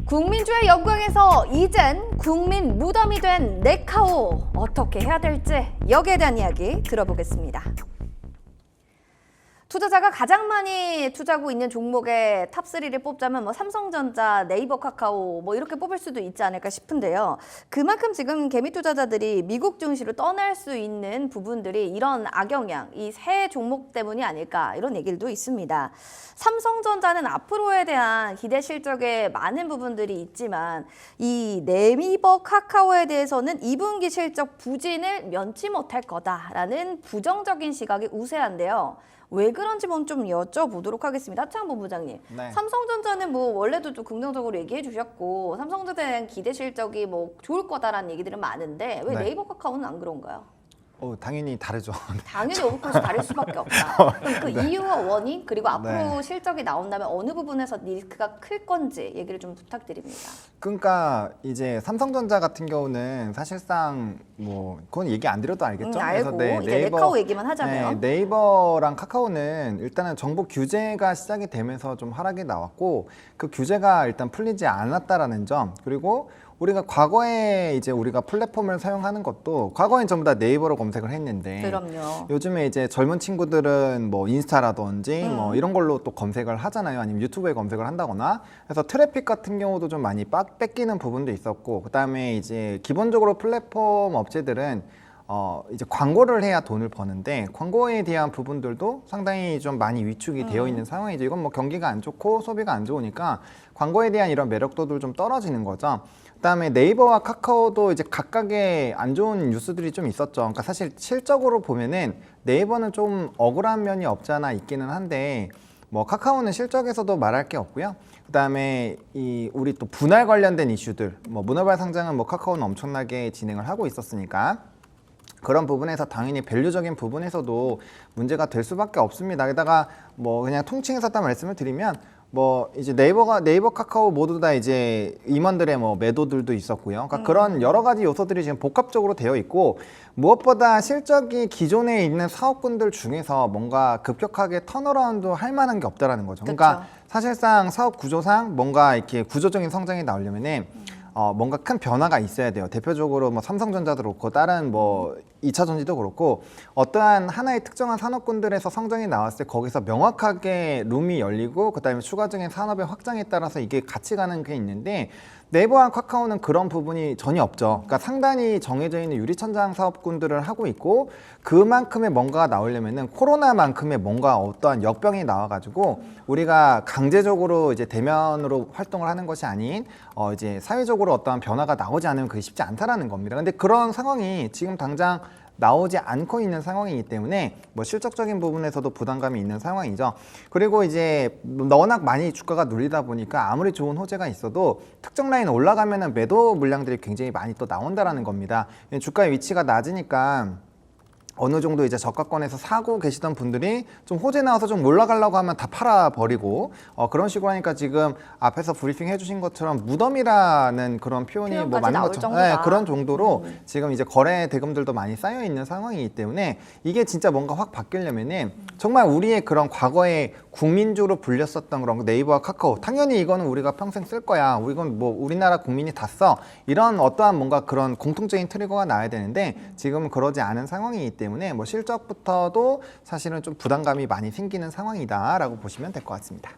국민주의 영광에서 이젠 국민 무덤이 된 네카오, 어떻게 해야 될지 여기에 대한 이야기 들어보겠습니다. 투자자가 가장 많이 투자하고 있는 종목의 탑3를 뽑자면 삼성전자, 네이버, 카카오 이렇게 뽑을 수도 있지 않을까 싶은데요. 그만큼 지금 개미 투자자들이 미국 증시로 떠날 수 있는 부분들이 이런 악영향, 이 새 종목 때문이 아닐까 이런 얘기도 있습니다. 삼성전자는 앞으로에 대한 기대 실적에 많은 부분들이 있지만 이 네이버, 카카오에 대해서는 2분기 실적 부진을 면치 못할 거다라는 부정적인 시각이 우세한데요. 왜 그런지 좀 여쭤보도록 하겠습니다. 하창범 부장님. 네. 삼성전자는 원래도 좀 긍정적으로 얘기해 주셨고 삼성전자에 대한 기대 실적이 좋을 거다라는 얘기들은 많은데 왜 네. 네이버 카카오는 안 그런가요? 당연히 다르죠. 당연히 오버클래스 다를 수밖에 없다. 그럼 그 네. 이유와 원인 그리고 앞으로 네. 실적이 나온다면 어느 부분에서 리스크가 클 건지 얘기를 좀 부탁드립니다. 그러니까 이제 삼성전자 같은 경우는 사실상 그건 얘기 안 드려도 알겠죠. 알고 그래서 이제 네카오 얘기만 하자면 네이버랑 카카오는 일단은 정부 규제가 시작이 되면서 좀 하락이 나왔고 그 규제가 일단 풀리지 않았다라는 점, 그리고 우리가 과거에 이제 우리가 플랫폼을 사용하는 것도 과거엔 전부 다 네이버로 검색을 했는데 그럼요. 요즘에 이제 젊은 친구들은 인스타라든지 이런 걸로 또 검색을 하잖아요. 아니면 유튜브에 검색을 한다거나. 그래서 트래픽 같은 경우도 좀 많이 뺏기는 부분도 있었고, 그다음에 이제 기본적으로 플랫폼 업체들은 이제 광고를 해야 돈을 버는데 광고에 대한 부분들도 상당히 좀 많이 위축이 되어 있는 상황이죠. 이건 경기가 안 좋고 소비가 안 좋으니까 광고에 대한 이런 매력도도 좀 떨어지는 거죠. 그다음에 네이버와 카카오도 이제 각각의 안 좋은 뉴스들이 좀 있었죠. 그러니까 사실 실적으로 보면은 네이버는 좀 억울한 면이 없지 않아 있기는 한데 카카오는 실적에서도 말할 게 없고요. 그다음에 우리 또 분할 관련된 이슈들, 문어발 상장은 카카오는 엄청나게 진행을 하고 있었으니까 그런 부분에서 당연히 밸류적인 부분에서도 문제가 될 수밖에 없습니다. 게다가 그냥 통칭해서 딱 말씀을 드리면 이제 네이버, 카카오 모두 다 이제 임원들의 매도들도 있었고요. 그러니까 그런 여러 가지 요소들이 지금 복합적으로 되어 있고, 무엇보다 실적이 기존에 있는 사업군들 중에서 뭔가 급격하게 턴어라운드 할 만한 게 없다라는 거죠. 그러니까 사실상 사업 구조상 뭔가 이렇게 구조적인 성장이 나오려면은 뭔가 큰 변화가 있어야 돼요. 대표적으로 삼성전자도 그렇고 다른 2차 전지도 그렇고 어떠한 하나의 특정한 산업군들에서 성장이 나왔을 때 거기서 명확하게 룸이 열리고 그다음에 추가적인 산업의 확장에 따라서 이게 같이 가는 게 있는데 네이버와 카카오는 그런 부분이 전혀 없죠. 그러니까 상단이 정해져 있는 유리천장 사업군들을 하고 있고 그만큼의 뭔가가 나오려면은 코로나만큼의 뭔가 어떠한 역병이 나와가지고 우리가 강제적으로 이제 대면으로 활동을 하는 것이 아닌 이제 사회적으로 어떠한 변화가 나오지 않으면 그게 쉽지 않다라는 겁니다. 근데 그런 상황이 지금 당장 나오지 않고 있는 상황이기 때문에 실적적인 부분에서도 부담감이 있는 상황이죠. 그리고 이제 워낙 많이 주가가 눌리다 보니까 아무리 좋은 호재가 있어도 특정 라인 올라가면은 매도 물량들이 굉장히 많이 또 나온다라는 겁니다. 주가의 위치가 낮으니까 어느 정도 이제 저가권에서 사고 계시던 분들이 좀 호재 나와서 좀 올라가려고 하면 다 팔아버리고 그런 식으로 하니까 지금 앞에서 브리핑 해주신 것처럼 무덤이라는 그런 표현이 많은 것처럼 그런 정도로 지금 이제 거래 대금들도 많이 쌓여 있는 상황이기 때문에 이게 진짜 뭔가 확 바뀌려면은 정말 우리의 그런 과거에 국민주로 불렸었던 그런 네이버와 카카오, 당연히 이거는 우리가 평생 쓸 거야. 이건 우리나라 국민이 다 써. 이런 어떠한 뭔가 그런 공통적인 트리거가 나와야 되는데 지금은 그러지 않은 상황이기 때문에 실적부터도 사실은 좀 부담감이 많이 생기는 상황이다라고 보시면 될 것 같습니다.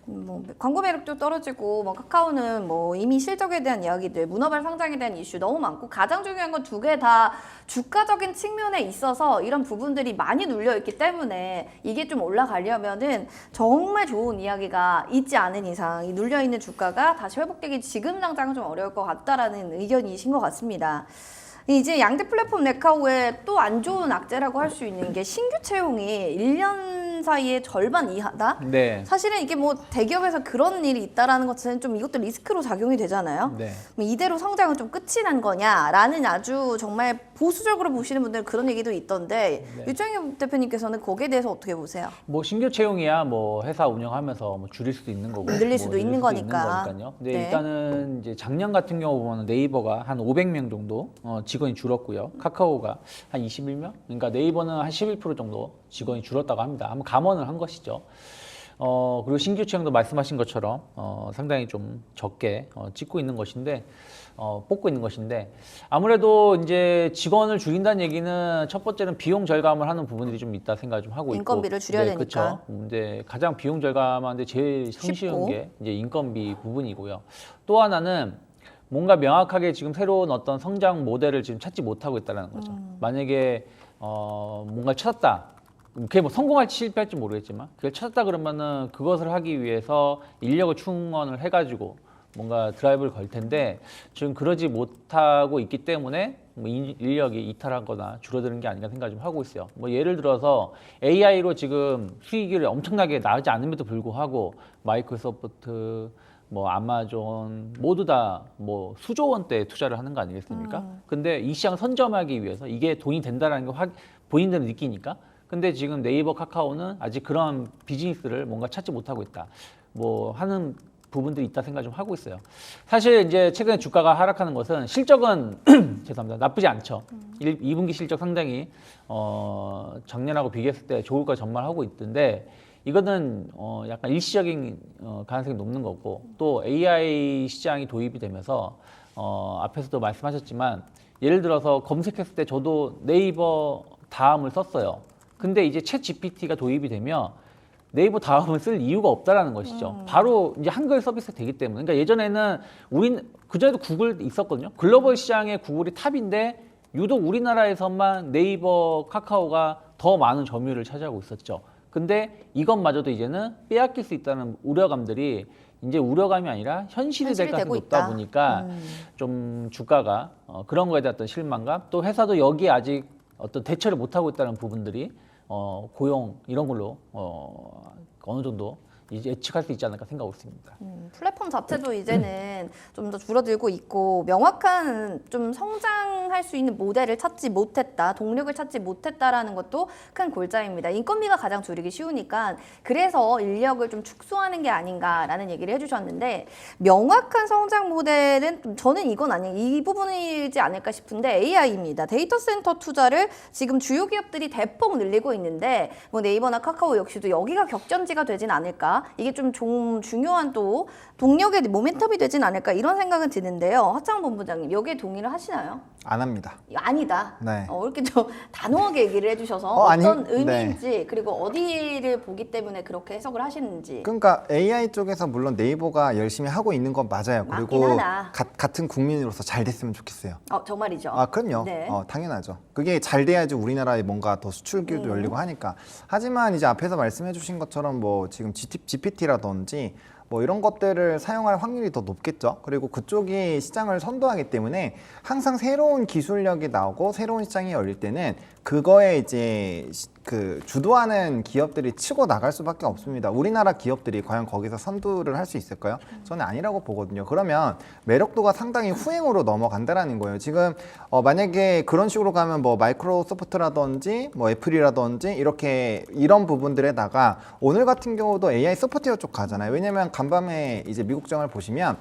광고 매력도 떨어지고 카카오는 이미 실적에 대한 이야기들, 문어발 상장에 대한 이슈 너무 많고 가장 중요한 건 두 개 다 주가적인 측면에 있어서 이런 부분들이 많이 눌려 있기 때문에 이게 좀 올라가려면은 정말 좋은 이야기가 있지 않은 이상 이 눌려 있는 주가가 다시 회복되기 지금 당장은 좀 어려울 것 같다라는 의견이신 것 같습니다. 이제 양대 플랫폼 네카오의 또 안 좋은 악재라고 할 수 있는 게 신규 채용이 1년 사이에 절반 이하다? 네. 사실은 이게 대기업에서 그런 일이 있다라는 것은 좀 이것도 리스크로 작용이 되잖아요. 네. 이대로 성장은 좀 끝이 난 거냐라는 아주 정말 보수적으로 보시는 분들은 그런 얘기도 있던데 유창엽 대표님께서는 거기에 대해서 어떻게 보세요? 신규 채용이야 회사 운영하면서 줄일 수도 있는 거고 늘릴 수도 있는 거니까. 거니까요. 근데 일단은 이제 작년 같은 경우 보면 네이버가 한 500명 정도 직원이 줄었고요. 카카오가 한 21명? 그러니까 네이버는 한 11% 정도 직원이 줄었다고 합니다. 한번 감원을 한 것이죠. 그리고 신규 채용도 말씀하신 것처럼 상당히 좀 적게 찍고 있는 것인데 뽑고 있는 것인데 아무래도 이제 직원을 줄인다는 얘기는 첫 번째는 비용 절감을 하는 부분들이 좀 있다 생각을 좀 하고 있고 인건비를 줄여야 되니까. 그렇죠. 이제 가장 비용 절감하는데 제일 손쉬운 쉽고. 게 이제 인건비 부분이고요. 또 하나는 뭔가 명확하게 지금 새로운 어떤 성장 모델을 지금 찾지 못하고 있다는 거죠. 만약에 뭔가 찾았다. 그게 뭐 성공할지 실패할지 모르겠지만 그걸 찾았다 그러면은 그것을 하기 위해서 인력을 충원을 해가지고 뭔가 드라이브를 걸 텐데 지금 그러지 못하고 있기 때문에 뭐 인력이 이탈하거나 줄어드는 게 아닌가 생각 좀 하고 있어요. 뭐 예를 들어서 AI로 지금 수익이 엄청나게 나지 않음에도 불구하고 마이크로소프트 뭐 아마존 모두 다 뭐 수조 원대 투자를 하는 거 아니겠습니까? 근데 이 시장을 선점하기 위해서 이게 돈이 된다는 게 본인들은 느끼니까. 근데 지금 네이버, 카카오는 아직 그런 비즈니스를 뭔가 찾지 못하고 있다. 뭐 하는 부분들이 있다 생각 좀 하고 있어요. 사실 이제 최근에 주가가 하락하는 것은 실적은 죄송합니다. 나쁘지 않죠. 2분기 실적 상당히 작년하고 비교했을 때 좋을 거 전망하고 있던데 이거는 약간 일시적인 가능성이 높는 거고 또 AI 시장이 도입이 되면서 앞에서도 말씀하셨지만 예를 들어서 검색했을 때 저도 네이버 다음을 썼어요. 근데 이제 챗 GPT가 도입이 되면 네이버 다음을 쓸 이유가 없다라는 것이죠. 바로 이제 한글 서비스가 되기 때문에. 그러니까 예전에는 그전에도 구글 있었거든요. 글로벌 시장에 구글이 탑인데 유독 우리나라에서만 네이버, 카카오가 더 많은 점유율을 차지하고 있었죠. 근데 이것마저도 이제는 빼앗길 수 있다는 우려감들이 이제 우려감이 아니라 현실이 될 가능성이 높다 보니까 좀 주가가 그런 거에 대한 어떤 실망감 또 회사도 여기에 아직 어떤 대처를 못하고 있다는 부분들이 고용 이런 걸로 어느 정도 이제 예측할 수 있지 않을까 생각하고 있습니다. 플랫폼 자체도 이제는 좀 더 줄어들고 있고 명확한 좀 성장할 수 있는 모델을 찾지 못했다, 동력을 찾지 못했다라는 것도 큰 골자입니다. 인건비가 가장 줄이기 쉬우니까 그래서 인력을 좀 축소하는 게 아닌가라는 얘기를 해주셨는데 명확한 성장 모델은 좀 저는 이건 아니에요. 이 부분이지 않을까 싶은데 AI입니다. 데이터 센터 투자를 지금 주요 기업들이 대폭 늘리고 있는데 뭐 네이버나 카카오 역시도 여기가 격전지가 되진 않을까. 이게 좀 중요한 또 동력의 모멘텀이 되진 않을까 이런 생각은 드는데요. 하창 본부장님 여기에 동의를 하시나요? 안 합니다. 이거 아니다. 네. 이렇게 좀 단호하게 얘기를 해주셔서 어떤 의미인지 그리고 어디를 보기 때문에 그렇게 해석을 하시는지. 그러니까 AI 쪽에서 물론 네이버가 열심히 하고 있는 건 맞아요. 그리고 맞긴 하다. 같은 국민으로서 잘 됐으면 좋겠어요. 정말이죠. 아, 그럼요. 네. 당연하죠. 그게 잘 돼야지 우리나라에 뭔가 더 수출길도 열리고 하니까. 하지만 이제 앞에서 말씀해 주신 것처럼 뭐 지금 GPT라든지 뭐 이런 것들을 사용할 확률이 더 높겠죠. 그리고 그쪽이 시장을 선도하기 때문에 항상 새로운 기술력이 나오고 새로운 시장이 열릴 때는 그거에 이제 그 주도하는 기업들이 치고 나갈 수밖에 없습니다. 우리나라 기업들이 과연 거기서 선두를 할 수 있을까요? 저는 아니라고 보거든요. 그러면 매력도가 상당히 후행으로 넘어간다라는 거예요. 지금 만약에 그런 식으로 가면 뭐 마이크로소프트라든지 뭐 애플이라든지 이런 부분들에다가 오늘 같은 경우도 AI 소프트웨어 쪽 가잖아요. 왜냐면 간밤에 이제 미국장을 보시면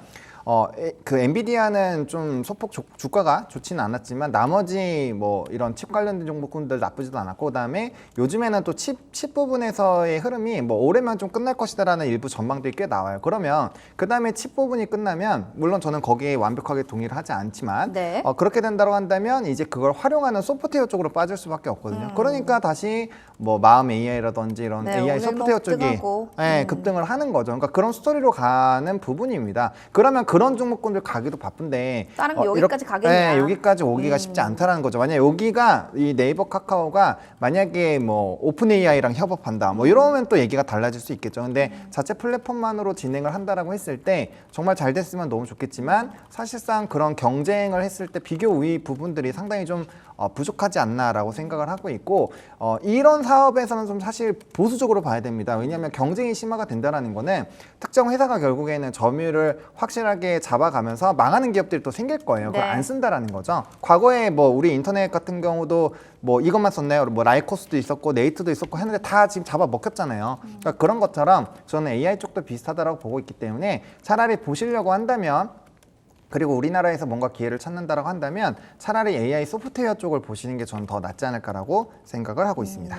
그 엔비디아는 좀 소폭 주가가 좋지는 않았지만 나머지 뭐 이런 칩 관련된 종목군들 나쁘지도 않았고 그다음에 요즘에는 또 칩 부분에서의 흐름이 뭐 올해만 좀 끝날 것이다라는 일부 전망들이 꽤 나와요. 그러면 그다음에 칩 부분이 끝나면 물론 저는 거기에 완벽하게 동의를 하지 않지만 네. 그렇게 된다고 한다면 이제 그걸 활용하는 소프트웨어 쪽으로 빠질 수밖에 없거든요. 그러니까 다시 뭐 마음 AI라든지 이런 네, AI 오늘 소프트웨어 쪽이 급등하고. 급등을 하는 거죠. 그러니까 그런 스토리로 가는 부분입니다. 그러면 그런 종목군들 가기도 바쁜데 다른 게 여기까지 가겠냐. 네, 여기까지 오기가 쉽지 않다라는 거죠. 만약 여기가 이 네이버 카카오가 만약에 뭐 오픈 AI랑 협업한다 뭐 이러면 또 얘기가 달라질 수 있겠죠. 근데 자체 플랫폼만으로 진행을 한다라고 했을 때 정말 잘 됐으면 너무 좋겠지만 사실상 그런 경쟁을 했을 때 비교 우위 부분들이 상당히 좀 부족하지 않나라고 생각을 하고 있고 이런 사업에서는 좀 사실 보수적으로 봐야 됩니다. 왜냐하면 경쟁이 심화가 된다는 거는 특정 회사가 결국에는 점유율을 확실하게 잡아가면서 망하는 기업들이 또 생길 거예요. 그걸 네. 안 쓴다라는 거죠. 과거에 뭐 우리 인터넷 같은 경우도 뭐 이것만 썼나요? 뭐 라이코스도 있었고 네이트도 있었고 했는데 다 지금 잡아 먹혔잖아요. 그러니까 그런 것처럼 저는 AI 쪽도 비슷하다라고 보고 있기 때문에 차라리 보시려고 한다면 그리고 우리나라에서 뭔가 기회를 찾는다라고 한다면 차라리 AI 소프트웨어 쪽을 보시는 게 저는 더 낫지 않을까라고 생각을 하고 있습니다.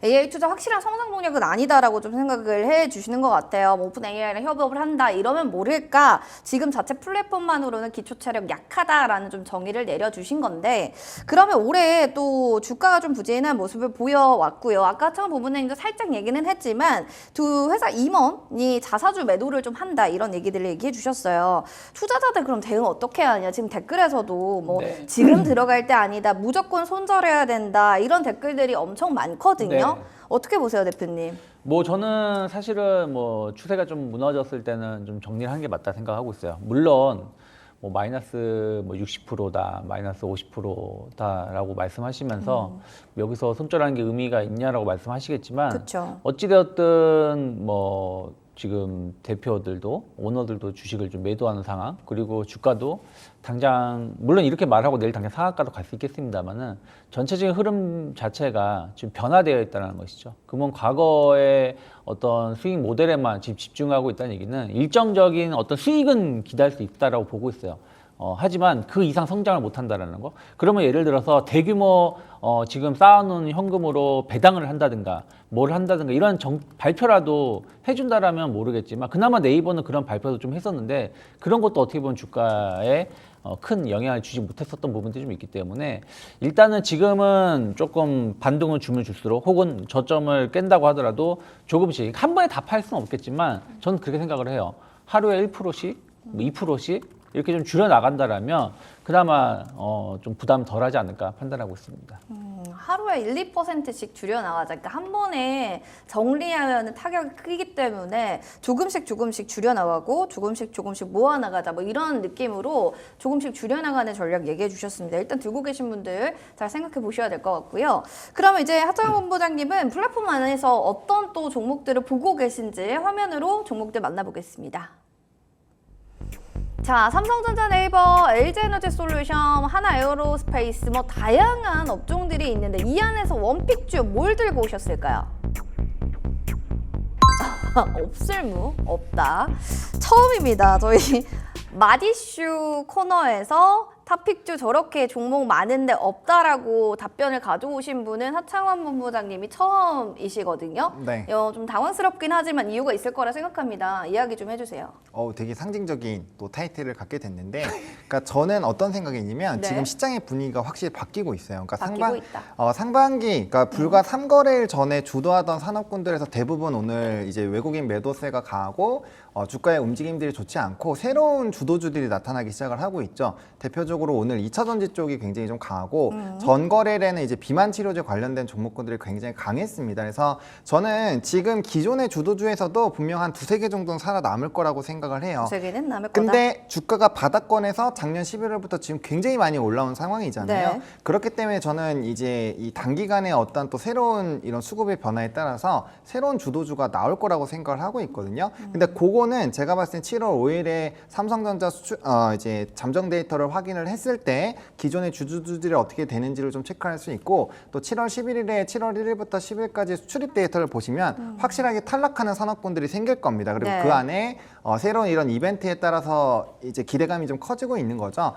AI 투자 확실한 성장 동력은 아니다라고 좀 생각을 해주시는 것 같아요. 뭐 오픈 AI랑 협업을 한다 이러면 모를까 지금 자체 플랫폼만으로는 기초 체력 약하다라는 좀 정의를 내려주신 건데 그러면 올해 또 주가가 좀 부진한 모습을 보여왔고요. 아까 처음 부분에 살짝 얘기는 했지만 두 회사 임원이 자사주 매도를 좀 한다 이런 얘기들을 얘기해 주셨어요. 투자자들 그럼 대응 어떻게 하냐 지금 댓글에서도 뭐 네. 지금 들어갈 때 아니다 무조건 손절해야 된다 이런 댓글들이 엄청 많거든요. 네. 어떻게 보세요, 대표님? 뭐 저는 사실은 뭐 추세가 좀 무너졌을 때는 좀 정리를 하는 게 맞다 생각하고 있어요. 물론 뭐 마이너스 뭐 60%다, 마이너스 50%다라고 말씀하시면서 여기서 손절하는 게 의미가 있냐라고 말씀하시겠지만 그렇죠. 어찌되었든 뭐 지금 대표들도 오너들도 주식을 좀 매도하는 상황 그리고 주가도 당장 물론 이렇게 말하고 내일 당장 상한가도 갈 수 있겠습니다만은 전체적인 흐름 자체가 지금 변화되어 있다는 것이죠. 그러면 과거의 어떤 수익 모델에만 지금 집중하고 있다는 얘기는 일정적인 어떤 수익은 기대할 수 있다라고 보고 있어요. 하지만 그 이상 성장을 못 한다라는 거. 그러면 예를 들어서 대규모 지금 쌓아놓은 현금으로 배당을 한다든가 뭘 한다든가 이런 발표라도 해준다라면 모르겠지만 그나마 네이버는 그런 발표도 좀 했었는데 그런 것도 어떻게 보면 주가에 큰 영향을 주지 못했었던 부분들이 좀 있기 때문에 일단은 지금은 조금 반등을 주면 줄수록 혹은 저점을 깬다고 하더라도 조금씩 한 번에 다 팔 수는 없겠지만 저는 그렇게 생각을 해요. 하루에 1%씩, 뭐 2%씩 이렇게 좀 줄여 나간다라면 그나마 좀 부담 덜하지 않을까 판단하고 있습니다. 하루에 1, 2%씩 줄여나가자. 그러니까 한 번에 정리하면 타격이 크기 때문에 조금씩 줄여나가고 조금씩 모아나가자. 뭐 이런 느낌으로 조금씩 줄여나가는 전략 얘기해 주셨습니다. 일단 들고 계신 분들 잘 생각해 보셔야 될 것 같고요. 그러면 이제 하정우 본부장님은 플랫폼 안에서 어떤 또 종목들을 보고 계신지 화면으로 종목들 만나보겠습니다. 자, 삼성전자, 네이버, LG에너지솔루션, 하나에어로스페이스 뭐 다양한 업종들이 있는데 이 안에서 원픽주 뭘 들고 오셨을까요? 없을무? 없다. 처음입니다. 저희 마디슈 코너에서 탑픽주 저렇게 종목 많은데 없다라고 답변을 가져오신 분은 하창원 본부장님이 처음이시거든요. 네. 좀 당황스럽긴 하지만 이유가 있을 거라 생각합니다. 이야기 좀 해주세요. 되게 상징적인 또 타이틀을 갖게 됐는데, 그러니까 저는 어떤 생각이냐면 네. 지금 시장의 분위기가 확실히 바뀌고 있어요. 그러니까 바뀌고 있다. 상반기, 그러니까 불과 3거래일 전에 주도하던 산업군들에서 대부분 오늘 이제 외국인 매도세가 강하고 주가의 움직임들이 좋지 않고 새로운 주도주들이 나타나기 시작을 하고 있죠. 대표적으로 오늘 2차전지 쪽이 굉장히 좀 강하고 전거래일에는 이제 비만 치료제 관련된 종목군들이 굉장히 강했습니다. 그래서 저는 지금 기존의 주도주에서도 분명 한 두세 개 정도는 살아남을 거라고 생각을 해요. 두세 개는 남을 거다. 근데 주가가 바닥권에서 작년 11월부터 지금 굉장히 많이 올라온 상황이잖아요. 네. 그렇기 때문에 저는 이제 이 단기간에 어떤 또 새로운 이런 수급의 변화에 따라서 새로운 주도주가 나올 거라고 생각을 하고 있거든요. 근데 그거는 제가 봤을 때 7월 5일에 삼성전자 이제 잠정 데이터를 확인을 했을 때 기존의 주도주들이 어떻게 되는지를 좀 체크할 수 있고 또 7월 11일에 7월 1일부터 10일까지 수출입 데이터를 보시면 확실하게 탈락하는 산업군들이 생길 겁니다. 그리고 네. 그 안에 새로운 이런 이벤트에 따라서 이제 기대감이 좀 커지고 있는 거죠.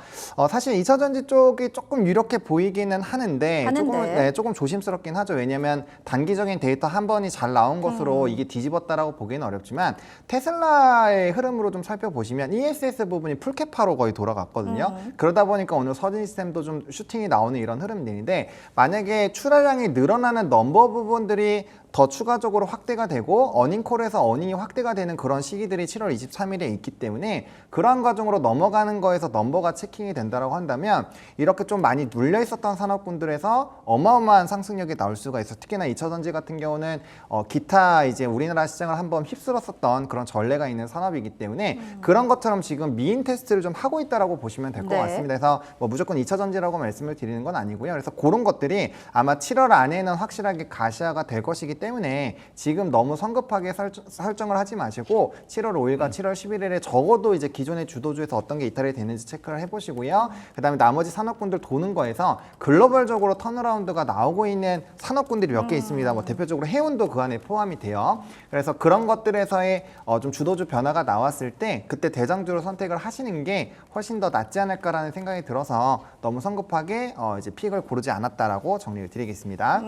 사실 2차전지 쪽이 조금 유력해 보이기는 하는데 조금 조심스럽긴 하죠. 왜냐하면 단기적인 데이터 한 번이 잘 나온 것으로 이게 뒤집었다라고 보기는 어렵지만 테슬라의 흐름으로 좀 살펴보시면 ESS 부분이 풀캐파로 거의 돌아갔거든요. 그러다 보니까 오늘 서진시스템도 좀 슈팅이 나오는 이런 흐름들인데 만약에 출하량이 늘어나는 넘버 부분들이 더 추가적으로 확대가 되고 어닝콜에서 어닝이 확대가 되는 그런 시기들이 7월 23일에 있기 때문에 그러한 과정으로 넘어가는 거에서 넘버가 체킹이 된다라고 한다면 이렇게 좀 많이 눌려 있었던 산업군들에서 어마어마한 상승력이 나올 수가 있어. 특히나 2차전지 같은 경우는 기타 이제 우리나라 시장을 한번 휩쓸었었던 그런 전례가 있는 산업이기 때문에 그런 것처럼 지금 미인 테스트를 좀 하고 있다라고 보시면 될 것 네. 같습니다. 그래서 뭐 무조건 2차전지라고 말씀을 드리는 건 아니고요. 그래서 그런 것들이 아마 7월 안에는 확실하게 가시화가 될 것이기 때문에 때문에 지금 너무 성급하게 설정을 하지 마시고 7월 5일과 7월 11일에 적어도 이제 기존의 주도주에서 어떤 게 이탈이 되는지 체크를 해보시고요. 그다음에 나머지 산업군들 도는 거에서 글로벌적으로 턴어라운드가 나오고 있는 산업군들이 몇 개 있습니다. 뭐 대표적으로 해운도 그 안에 포함이 돼요. 그래서 그런 것들에서의 좀 주도주 변화가 나왔을 때 그때 대장주로 선택을 하시는 게 훨씬 더 낫지 않을까라는 생각이 들어서 너무 성급하게 이제 픽을 고르지 않았다라고 정리를 드리겠습니다.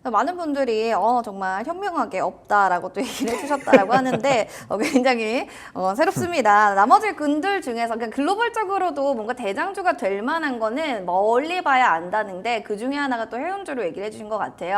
많은 분들이 정말 현명하게 없다라고 또 얘기를 해주셨다라고 하는데 굉장히 새롭습니다. 나머지 군들 중에서 그냥 글로벌적으로도 뭔가 대장주가 될 만한 거는 멀리 봐야 안다는데 그 중에 하나가 또 해운주로 얘기를 해주신 것 같아요.